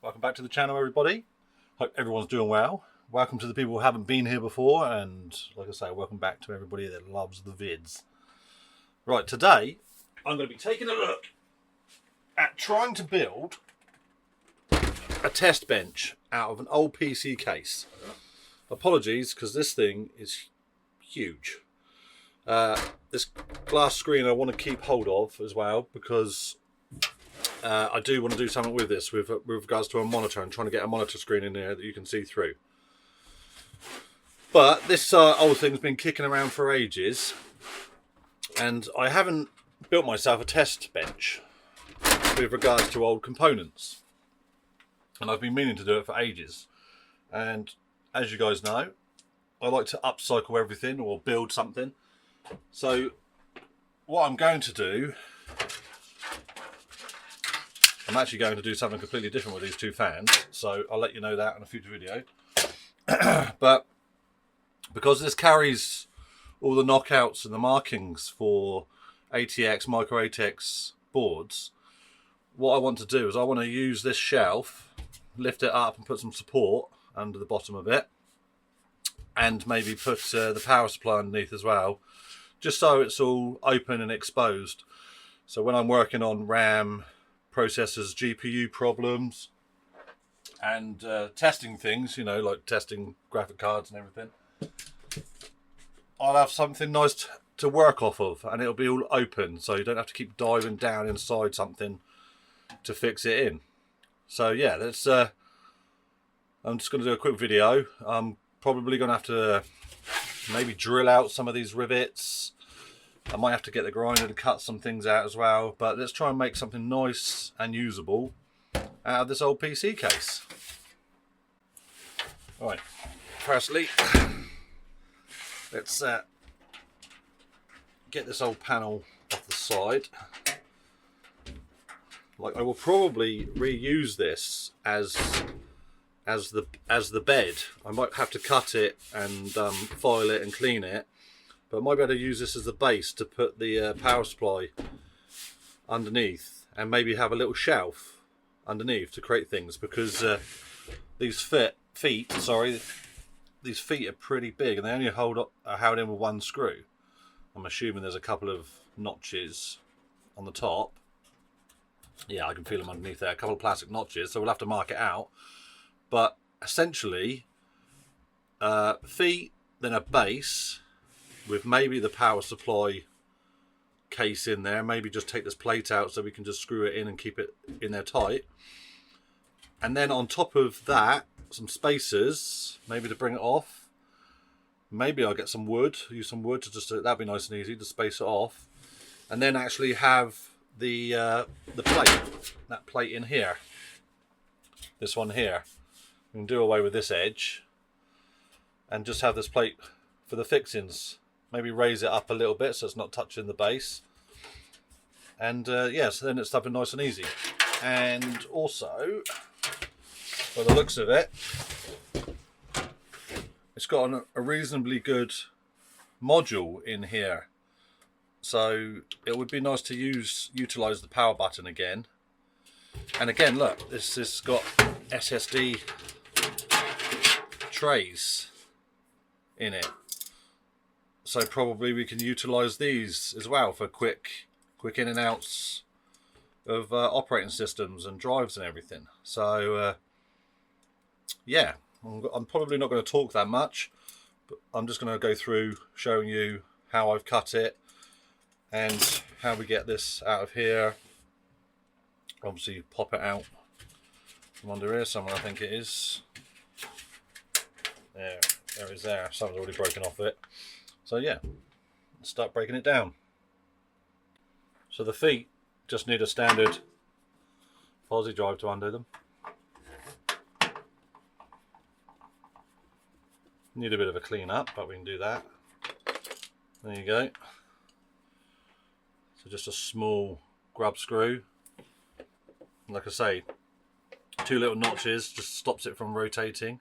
Welcome back to the channel, everybody. Hope everyone's doing well. Welcome to the people who haven't been here before, and like I say, welcome back to everybody that loves the vids. Right, today I'm going to be taking a look at trying to build a test bench out of an old PC case. Apologies, because this thing is huge. This glass screen I want to keep hold of as well, because I do want to do something with this with regards to a monitor and trying to get a monitor screen in there that you can see through. But this old thing's been kicking around for ages, and I haven't built myself a test bench with regards to old components, and I've been meaning to do it for ages. And as you guys know, I like to upcycle everything or build something. So what I'm going to do, I'm actually going to do something completely different with these two fans, so I'll let you know that in a future video. But because this carries all the knockouts and the markings for ATX, micro ATX boards, what I want to do is I want to use this shelf, lift it up and put some support under the bottom of it, and maybe put the power supply underneath as well, just so it's all open and exposed. So when I'm working on RAM, processors, GPU problems, and testing things, you know, like testing graphic cards and everything, I'll have something nice to work off of, and it'll be all open, so you don't have to keep diving down inside something to fix it in. So yeah, that's I'm just going to do a quick video. I'm probably going to have to maybe drill out some of these rivets. I might have to get the grinder to cut some things out as well, but let's try and make something nice and usable out of this old PC case. Right, firstly, let's get this old panel off the side. Like, I will probably reuse this as the bed. I might have to cut it and file it and clean it, but I might be able to use this as the base to put the power supply underneath, and maybe have a little shelf underneath to create things, because these feet are pretty big, and they only are held in with one screw. I'm assuming there's a couple of notches on the top. Yeah, I can feel them underneath there, a couple of plastic notches, so we'll have to mark it out. But essentially, feet, then a base with maybe the power supply case in there. Maybe just take this plate out so we can just screw it in and keep it in there tight. And then on top of that, some spacers, maybe to bring it off. Maybe I'll get some wood, use some wood to just, that'd be nice and easy to space it off. And then actually have the plate, that plate in here, this one here. We can do away with this edge and just have this plate for the fixings. Maybe raise it up a little bit so it's not touching the base. And yeah, so then it's something nice and easy. And also, by the looks of it, it's got a reasonably good module in here. So it would be nice to utilize the power button again. And again, look, this has got SSD trays in it, so probably we can utilize these as well for quick in and outs of operating systems and drives and everything. So yeah, I'm probably not going to talk that much, but I'm just going to go through showing you how I've cut it and how we get this out of here. Obviously pop it out from under here somewhere, I think it is. There it is there. Something's already broken off it. So yeah, let's start breaking it down. So the feet just need a standard posi drive to undo them. Need a bit of a clean up, but we can do that. There you go. So just a small grub screw. Like I say, two little notches just stops it from rotating,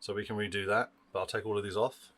so we can redo that, but I'll take all of these off.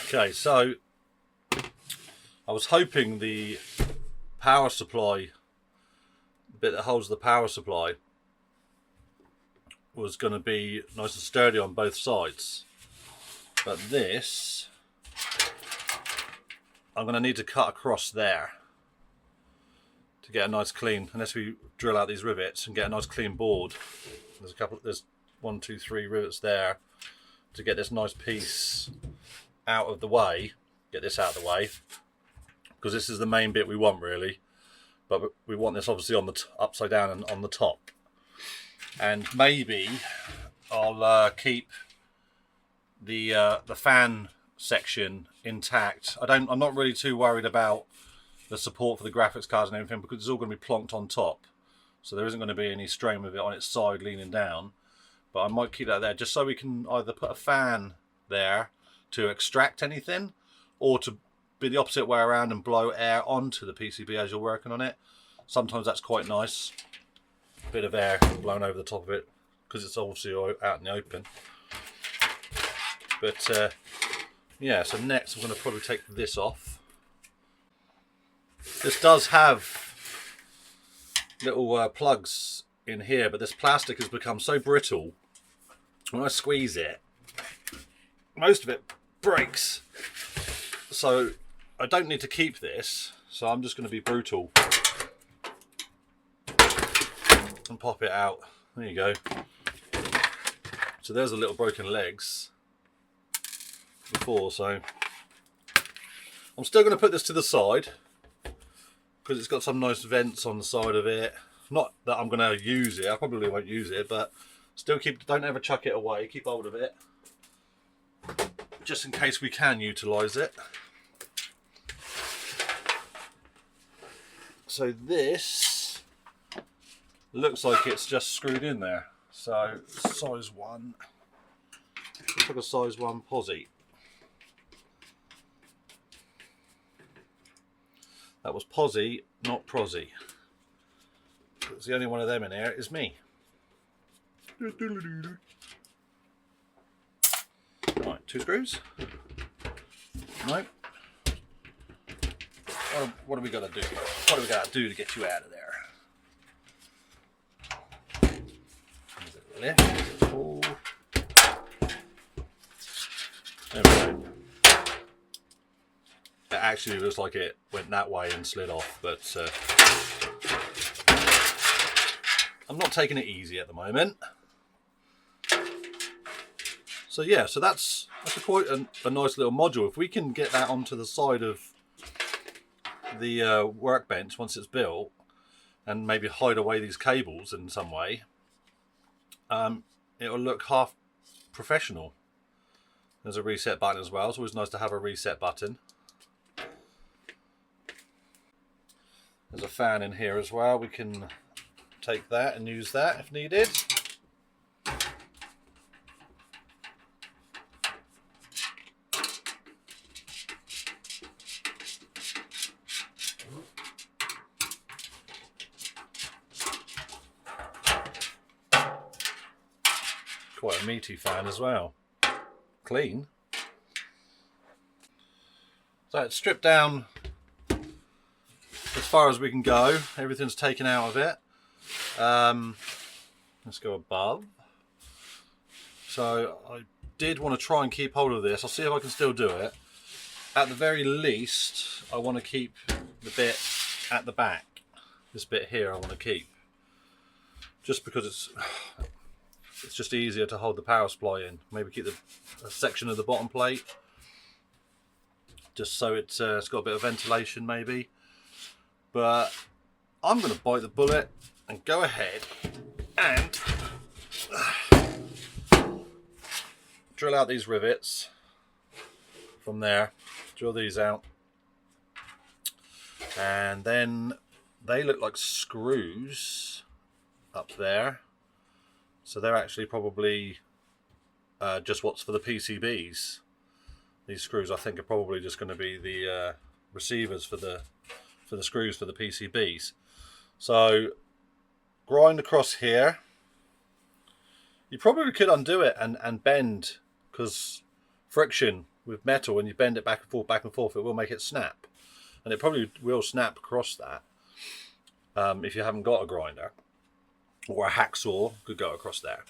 Okay, so I was hoping the power supply, the bit that holds the power supply, was going to be nice and sturdy on both sides. But this, I'm going to need to cut across there to get a nice clean, unless we drill out these rivets and get a nice clean board. There's 1, 2, 3 rivets there to get this nice piece out of the way, get this out of the way, because this is the main bit we want really, but we want this obviously on the upside down and on the top. And maybe I'll keep the fan section intact. I'm not really too worried about the support for the graphics cards and everything, because it's all going to be plonked on top, so there isn't going to be any strain with it on its side leaning down. But I might keep that there just so we can either put a fan there to extract anything, or to be the opposite way around and blow air onto the PCB as you're working on it. Sometimes that's quite nice, a bit of air blown over the top of it, because it's obviously out in the open. But yeah, so next I'm going to probably take this off. This does have little plugs in here, but this plastic has become so brittle, when I squeeze it, most of it breaks. So I don't need to keep this, so I'm just going to be brutal and pop it out. There you go. So there's the little broken legs before. So I'm still going to put this to the side, because it's got some nice vents on the side of it. Not that I'm going to use it, I probably won't use it, but still don't ever chuck it away, keep hold of it, just in case we can utilise it. So this looks like it's just screwed in there. So size 1, looks like a size 1 posi. That was posi, not prosy. It's the only one of them in here is me. Right, 2 screws. No. What do we got to do? What do we got to do to get you out of there? Lift, pull. There we go. It actually looks like it went that way and slid off, but I'm not taking it easy at the moment. So yeah, so that's quite a nice little module. If we can get that onto the side of the workbench once it's built, and maybe hide away these cables in some way, it'll look half professional. There's a reset button as well. It's always nice to have a reset button. There's a fan in here as well. We can take that and use that if needed. Quite a meaty fan as well. Clean. So it's stripped down as far as we can go. Everything's taken out of it. Let's go above. So I did want to try and keep hold of this. I'll see if I can still do it. At the very least, I want to keep the bit at the back. This bit here I want to keep. Just because it's just easier to hold the power supply in. Maybe keep a section of the bottom plate, just so it's got a bit of ventilation maybe. But I'm going to bite the bullet and go ahead and drill out these rivets from there. Drill these out, and then they look like screws up there. So they're actually probably just what's for the PCBs. These screws, I think, are probably just going to be the receivers for the screws for the PCBs. So grind across here. You probably could undo it and bend, because friction with metal, when you bend it back and forth, it will make it snap. And it probably will snap across that if you haven't got a grinder. Or a hacksaw could go across there.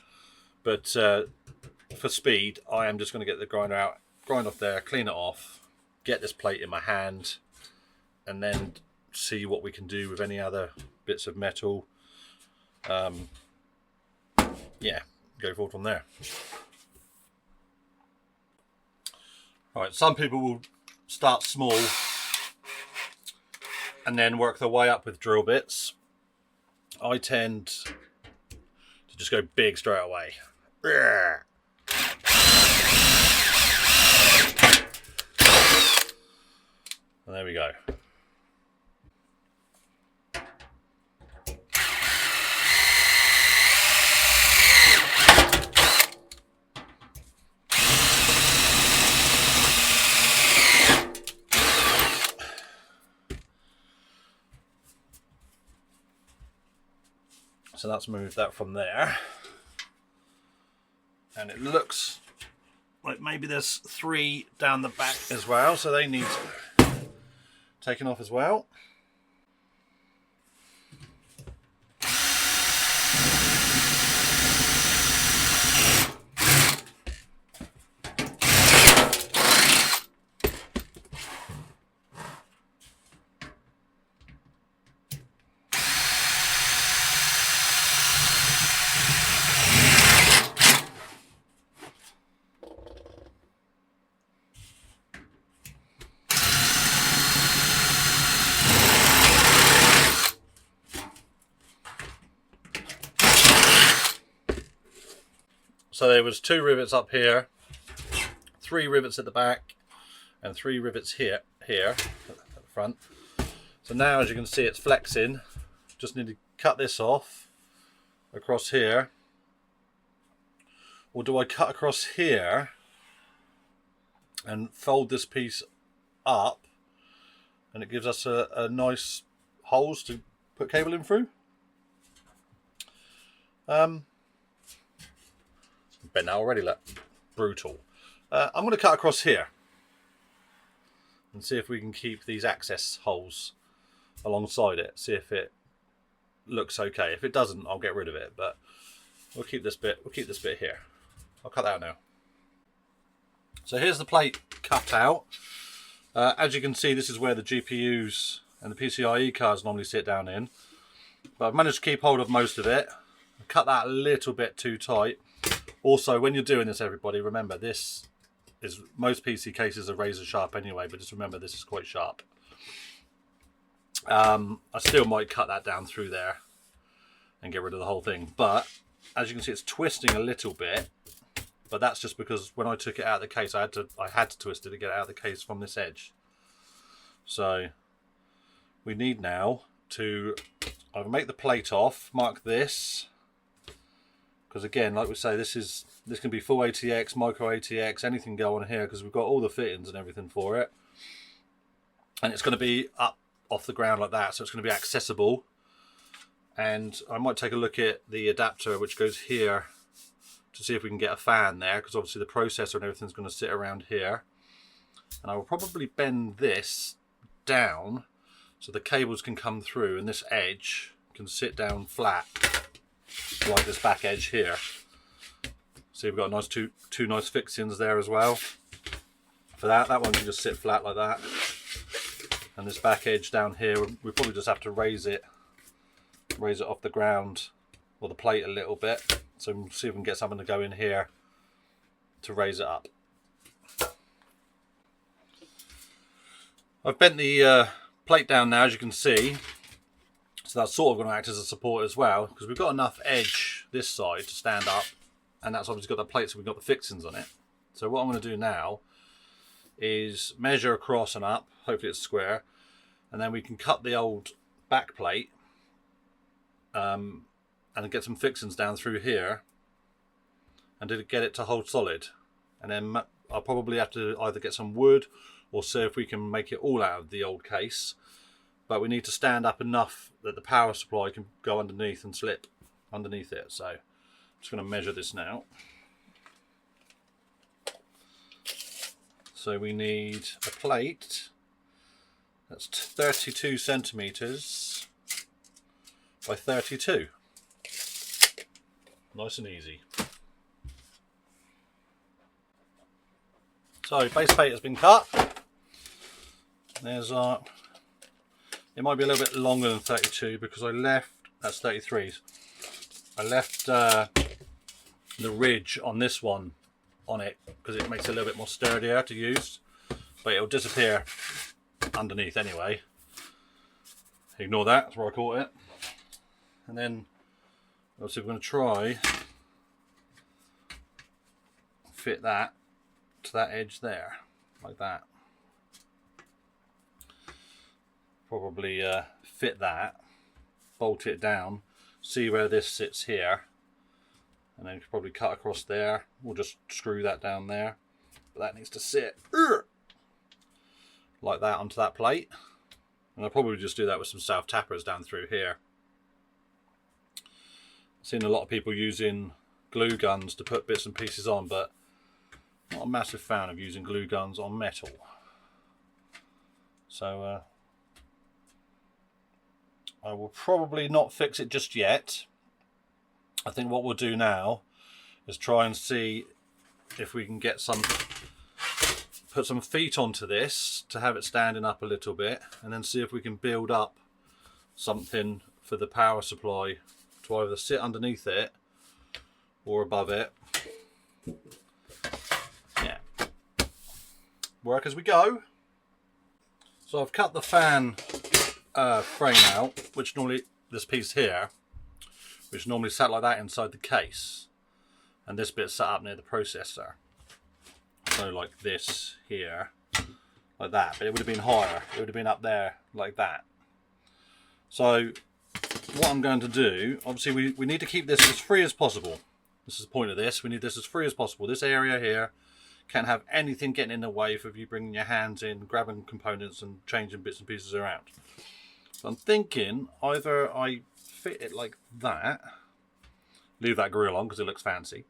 But for speed, I am just going to get the grinder out, grind off there, clean it off, get this plate in my hand, and then see what we can do with any other bits of metal. Yeah, go forward from there. Alright, some people will start small and then work their way up with drill bits. I tend to just go big straight away. And there we go. So let's move that from there. And it looks like maybe there's 3 down the back as well, so they need taken off as well. So there was 2 rivets up here, 3 rivets at the back, and 3 rivets here at the front. So now, as you can see, it's flexing. Just need to cut this off across here. Or do I cut across here and fold this piece up, and it gives us a nice holes to put cable in through? Bent now already, look. Brutal. I'm going to cut across here and see if we can keep these access holes alongside it. See if it looks okay. If it doesn't, I'll get rid of it. But we'll keep this bit. We'll keep this bit here. I'll cut that out now. So here's the plate cut out. As you can see, this is where the GPUs and the PCIe cards normally sit down in. But I've managed to keep hold of most of it. I cut that a little bit too tight. Also, when you're doing this, everybody, remember this is, most PC cases are razor sharp anyway, but just remember this is quite sharp. I still might cut that down through there and get rid of the whole thing. But as you can see, it's twisting a little bit. But that's just because when I took it out of the case, I had to twist it to get it out of the case from this edge. So we need now to either make the plate off, mark this. Because again, like we say, this can be full ATX, micro ATX, anything go on here, because we've got all the fittings and everything for it. And it's going to be up off the ground like that, so it's going to be accessible. And I might take a look at the adapter which goes here to see if we can get a fan there, because obviously the processor and everything's going to sit around here. And I will probably bend this down so the cables can come through and this edge can sit down flat, like this back edge here. See, we've got a nice two nice fixings there as well. For that one can just sit flat like that. And this back edge down here, we probably just have to raise it off the ground or the plate a little bit. So we'll see if we can get something to go in here to raise it up. I've bent the plate down now, as you can see. So that's sort of going to act as a support as well, because we've got enough edge this side to stand up, and that's obviously got the plate, so we've got the fixings on it. So what I'm going to do now is measure across and up, hopefully it's square, and then we can cut the old back plate and get some fixings down through here and to get it to hold solid. And then I'll probably have to either get some wood or see if we can make it all out of the old case. But we need to stand up enough that the power supply can go underneath and slip underneath it. So I'm just going to measure this now. So we need a plate that's 32 centimeters by 32. Nice and easy. So base plate has been cut. There's our, it might be a little bit longer than 32 because I left, that's 33s. I left the ridge on this one on it because it makes it a little bit more sturdier to use, but it'll disappear underneath anyway. Ignore that, that's where I caught it. And then obviously we're going to try fit that to that edge there, like that. Probably fit that, bolt it down, see where this sits here, and then you could probably cut across there. We'll just screw that down there, but that needs to sit like that onto that plate. And I'll probably just do that with some self tappers down through here. I've seen a lot of people using glue guns to put bits and pieces on, but not a massive fan of using glue guns on metal. So I will probably not fix it just yet. I think what we'll do now is try and see if we can get some, put some feet onto this to have it standing up a little bit, and then see if we can build up something for the power supply to either sit underneath it or above it. Yeah, work as we go. So I've cut the fan frame out, which normally, this piece here, which normally sat like that inside the case, and this bit's sat up near the processor, so like this here, like that, but it would have been higher, it would have been up there like that. So what I'm going to do, obviously we need to keep this as free as possible. This is the point of this, we need this as free as possible. This area here can't have anything getting in the way of you bringing your hands in, grabbing components and changing bits and pieces around. So I'm thinking either I fit it like that, leave that grill on because it looks fancy,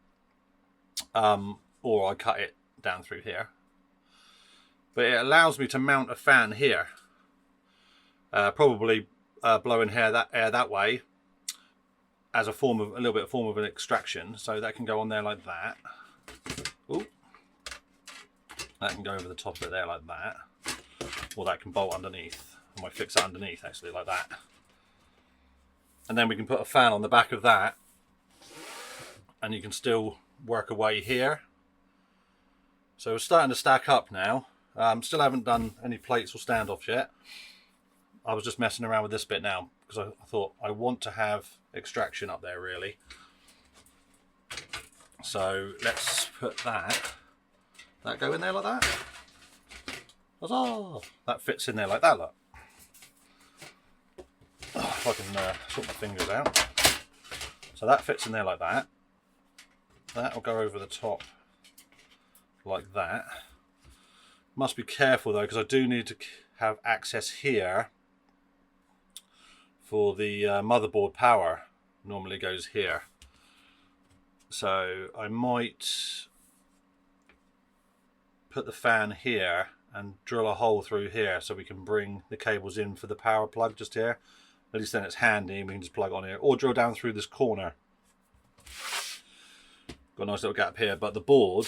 or I cut it down through here. But it allows me to mount a fan here, probably blowing air that way as a form of, a little bit of form of an extraction. So that can go on there like that. Ooh. That can go over the top of it there like that, or that can bolt underneath. I might fix that underneath actually like that. And then we can put a fan on the back of that, and you can still work away here. So we're starting to stack up now. Still haven't done any plates or standoffs yet. I was just messing around with this bit now because I thought I want to have extraction up there really. So let's put that go in there like that. Huzzah! That fits in there like that, look. Oh, if I can sort my fingers out. So that fits in there like that. That will go over the top like that. Must be careful though, because I do need to have access here for the motherboard power. Normally goes here. So I might put the fan here and drill a hole through here so we can bring the cables in for the power plug just here. At least then it's handy and we can just plug on here, or drill down through this corner. Got a nice little gap here, but the board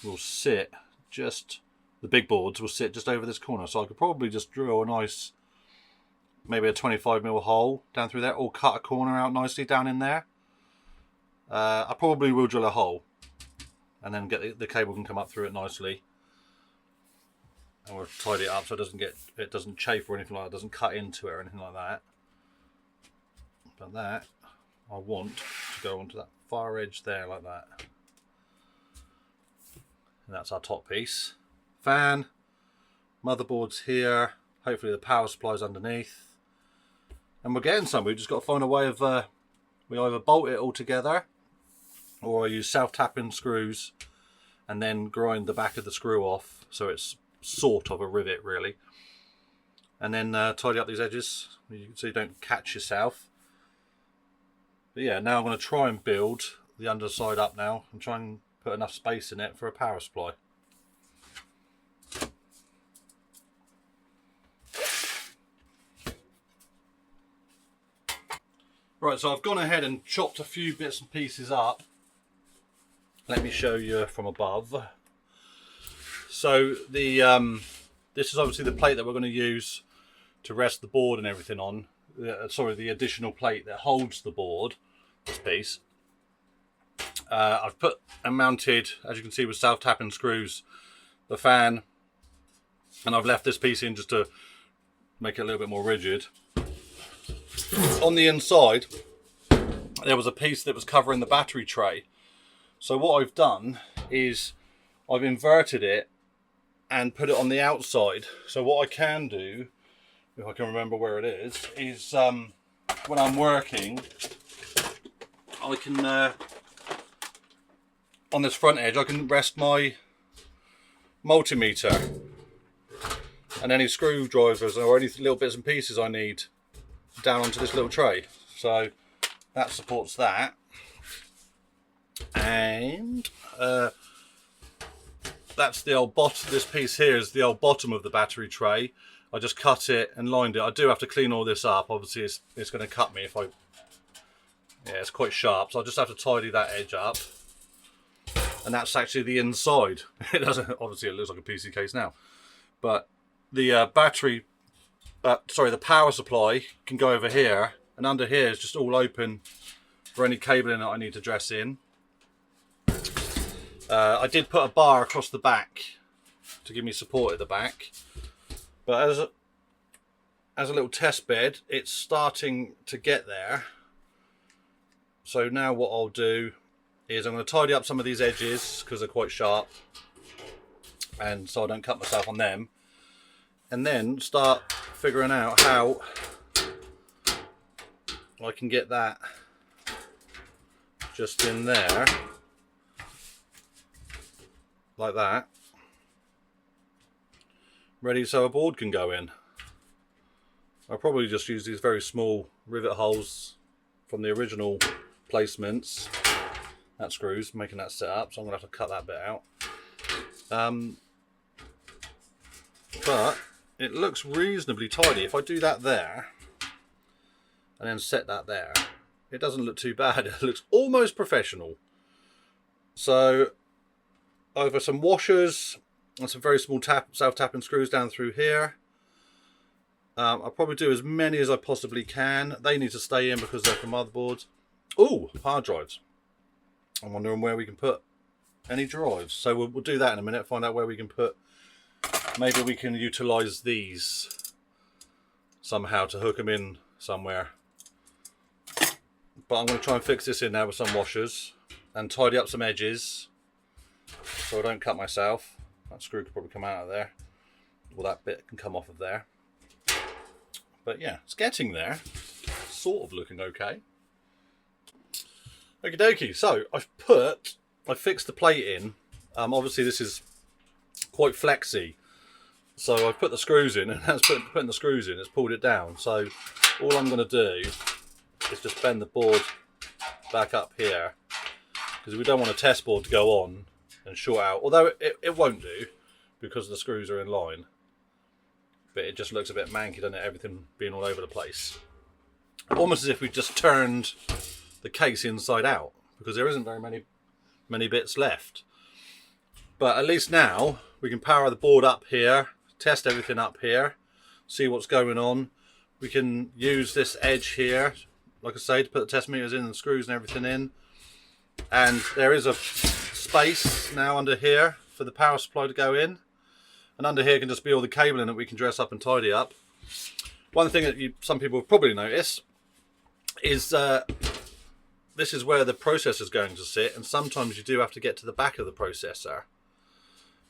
will sit just, the big boards will sit just over this corner, so I could probably just drill a nice, maybe a 25mm hole down through there, or cut a corner out nicely down in there. I probably will drill a hole and then get the cable can come up through it nicely. And we'll tidy it up so it doesn't chafe or anything like that, doesn't cut into it or anything like that. But that I want to go onto that far edge there like that. And that's our top piece. Fan, motherboard's here, hopefully the power supply's underneath. And we're getting some, we've just got to find a way of, we either bolt it all together, or I use self-tapping screws and then grind the back of the screw off so it's sort of a rivet really, and then tidy up these edges so you don't catch yourself. But yeah, now I'm going to try and build the underside up now and try and put enough space in it for a power supply. Right, so I've gone ahead and chopped a few bits and pieces up. Let me show you from above. So the this is obviously the plate that we're going to use to rest the board and everything on. Sorry, the additional plate that holds the board, this piece. I've put and mounted, as you can see, with self-tapping screws, the fan, and I've left this piece in just to make it a little bit more rigid. On the inside, there was a piece that was covering the battery tray. So what I've done is I've inverted it and put it on the outside. So what I can do, if I can remember where it is when I'm working, I can, on this front edge, I can rest my multimeter and any screwdrivers or any little bits and pieces I need down onto this little tray. So that supports that. And that's the old bottom. This piece here is the old bottom of the battery tray. I just cut it and lined it. I do have to clean all this up. Obviously it's going to cut me if I, yeah, it's quite sharp, so I'll just have to tidy that edge up. And that's actually the inside. It doesn't, obviously it looks like a PC case now, but the battery, sorry, the power supply can go over here, and under here is just all open for any cabling that I need to dress in. I did put a bar across the back to give me support at the back, but as a little test bed, it's starting to get there. So now what I'll do is I'm going to tidy up some of these edges because they're quite sharp, and so I don't cut myself on them, and then start figuring out how I can get that just in there like that, ready so a board can go in. I'll probably just use these very small rivet holes from the original placements. That screws, making that set up, so I'm going to have to cut that bit out. But it looks reasonably tidy. If I do that there and then set that there, it doesn't look too bad. It looks almost professional. So over some washers and some very small self-tapping screws down through here. I'll probably do as many as I possibly can. They need to stay in because they're for motherboards. Ooh, hard drives. I'm wondering where we can put any drives. So we'll do that in a minute, find out where we can put. Maybe we can utilize these somehow to hook them in somewhere. But I'm going to try and fix this in now with some washers and tidy up some edges so I don't cut myself. That screw could probably come out of there. Well, that bit can come off of there. But yeah, it's getting there. Sort of looking okay. Okie dokie, so I fixed the plate in. Obviously this is quite flexy, so I've put the screws in, and as putting the screws in, it's pulled it down. So all I'm going to do is just bend the board back up here, because we don't want a test board to go on and short out, although it won't do because the screws are in line, but it just looks a bit manky, doesn't it, everything being all over the place. Almost as if we just turned the case inside out, because there isn't very many bits left. But at least now we can power the board up here, test everything up here, see what's going on. We can use this edge here, like I say, to put the test meters in and the screws and everything in. And there is a space now under here for the power supply to go in, and under here can just be all the cabling that we can dress up and tidy up. One thing that some people have probably noticed is this is where the processor is going to sit, and sometimes you do have to get to the back of the processor.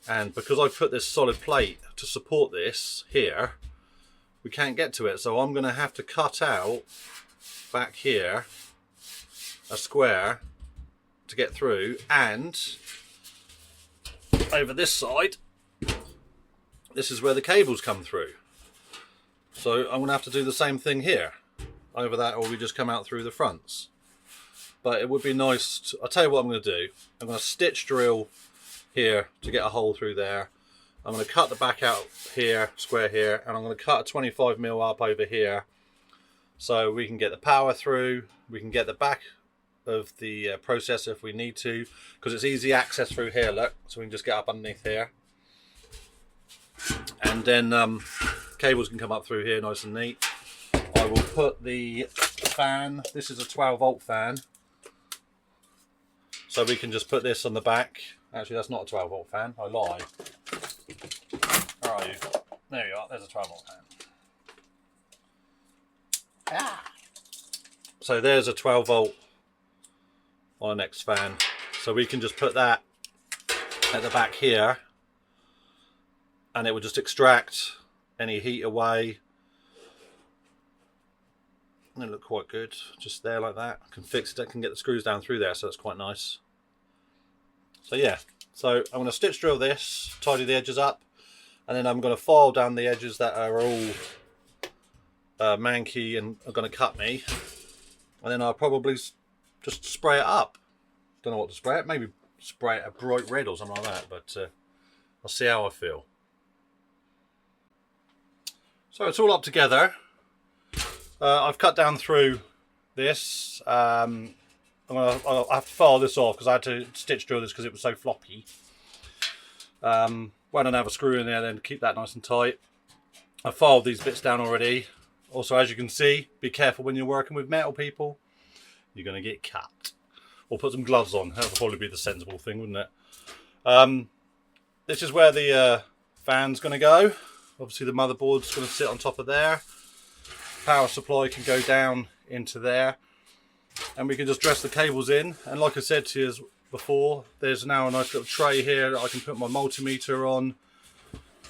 And because I've put this solid plate to support this here, we can't get to it. So I'm going to have to cut out back here a square to get through, and over this side, this is where the cables come through. So I'm going to have to do the same thing here. Over that, or we just come out through the fronts. But it would be nice to, I'll tell you what I'm going to do. I'm going to stitch drill here to get a hole through there. I'm going to cut the back out here, square here, and I'm going to cut a 25mm up over here so we can get the power through, we can get the back of the processor if we need to, because it's easy access through here, look, so we can just get up underneath here, and then cables can come up through here nice and neat. I will put the fan, this is a 12 volt fan, so we can just put this on the back. Actually, that's not a 12 volt fan, I lie. Where are you? There you are, there's a 12 volt fan. Ah. So there's a 12 volt on the next fan, so we can just put that at the back here, and it will just extract any heat away. And it look quite good, just there like that. I can fix it, I can get the screws down through there, so that's quite nice. So yeah, so I'm going to stitch drill this, tidy the edges up, and then I'm going to file down the edges that are all manky and are going to cut me, and then I'll probably just spray it up. Don't know what to spray it, maybe spray it a bright red or something like that, but I'll see how I feel. So it's all up together. I've cut down through this. I'll have to file this off because I had to stitch drill this because it was so floppy. Why don't I have a screw in there then to keep that nice and tight. I filed these bits down already. Also, as you can see, be careful when you're working with metal, people. You're going to get cut. Or put some gloves on. That would probably be the sensible thing, wouldn't it? This is where the fan's going to go. Obviously, the motherboard's going to sit on top of there. Power supply can go down into there. And we can just dress the cables in. And like I said to you before, there's now a nice little tray here that I can put my multimeter on.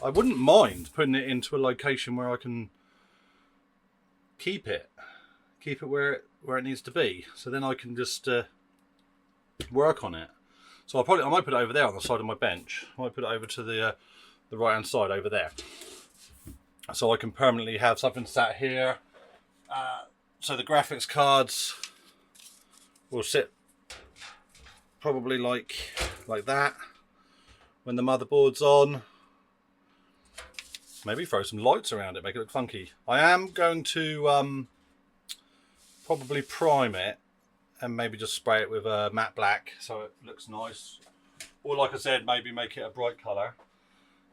I wouldn't mind putting it into a location where I can keep it where it needs to be, so then I can just work on it. So I might put it over there on the side of my bench. I might put it over to the right hand side over there, so I can permanently have something sat here. So the graphics cards will sit probably like that when the motherboard's on. Maybe throw some lights around it, make it look funky. I am going to probably prime it and maybe just spray it with a matte black so it looks nice. Or like I said, maybe make it a bright colour.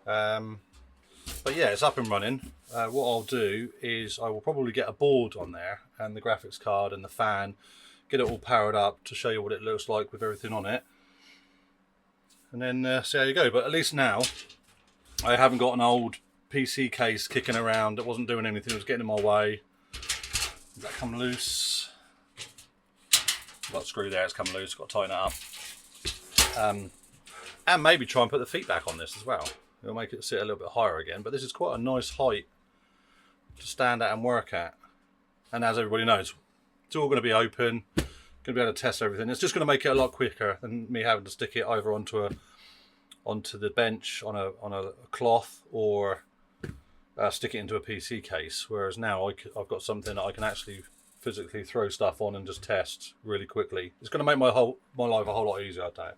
But yeah, it's up and running. What I'll do is I will probably get a board on there and the graphics card and the fan, get it all powered up to show you what it looks like with everything on it. And then see how you go. But at least now I haven't got an old PC case kicking around that wasn't doing anything, it was getting in my way. Did that come loose? Got a screw there, it's come loose, got to tighten it up. And maybe try and put the feet back on this as well. It'll make it sit a little bit higher again, but this is quite a nice height to stand at and work at. And as everybody knows, it's all going to be open, going to be able to test everything. It's just going to make it a lot quicker than me having to stick it over onto the bench on a cloth, or stick it into a PC case, whereas now I've got something that I can actually physically throw stuff on and just test really quickly. It's going to make my life a whole lot easier, I'd say.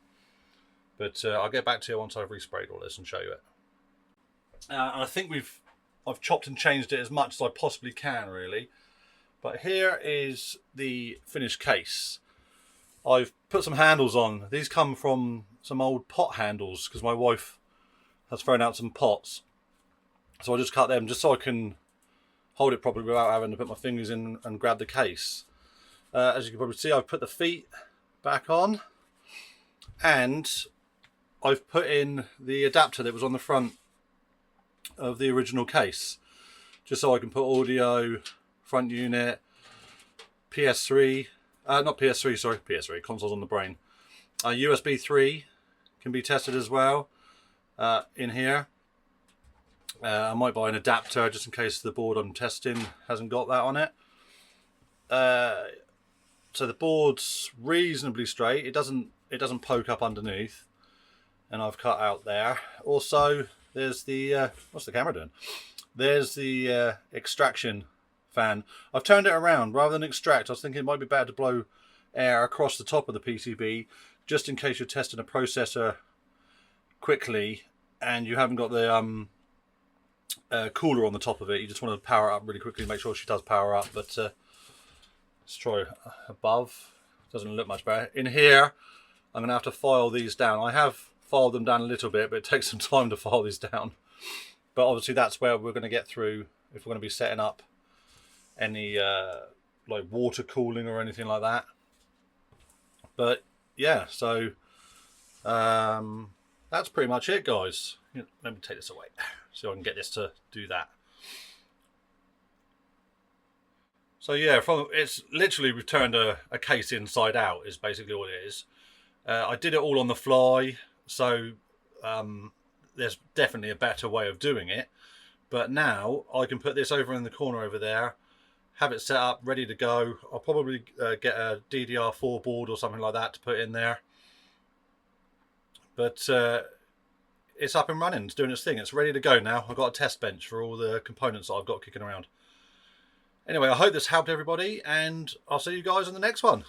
But I'll get back to you once I've resprayed all this and show you it. And I think I've chopped and changed it as much as I possibly can, really. But here is the finished case. I've put some handles on. These come from some old pot handles because my wife has thrown out some pots. So I just cut them just so I can hold it properly without having to put my fingers in and grab the case. As you can probably see, I've put the feet back on, and I've put in the adapter that was on the front of the original case, just so I can put audio, front unit, PS3, not PS3, sorry, PS3, consoles on the brain. USB 3 can be tested as well in here. I might buy an adapter just in case the board I'm testing hasn't got that on it. So the board's reasonably straight. It doesn't poke up underneath, and I've cut out there. Also, there's the what's the camera doing? There's the extraction fan. I've turned it around rather than extract. I was thinking it might be better to blow air across the top of the PCB, just in case you're testing a processor quickly and you haven't got the cooler on the top of it. You just want to power it up really quickly, make sure she does power up. But Let's try above. Doesn't look much better. In here, I'm going to have to file these down. I have filed them down a little bit, but it takes some time to file these down. But obviously that's where we're going to get through if we're going to be setting up any like water cooling or anything like that. But yeah, so that's pretty much it, guys. Let me take this away so I can get this to do that. So yeah, it's literally returned a case inside out is basically all it is. I did it all on the fly, so there's definitely a better way of doing it. But now I can put this over in the corner over there, have it set up, ready to go. I'll probably get a DDR4 board or something like that to put in there. But it's up and running, it's doing its thing. It's ready to go now. I've got a test bench for all the components that I've got kicking around. Anyway, I hope this helped everybody, and I'll see you guys in the next one.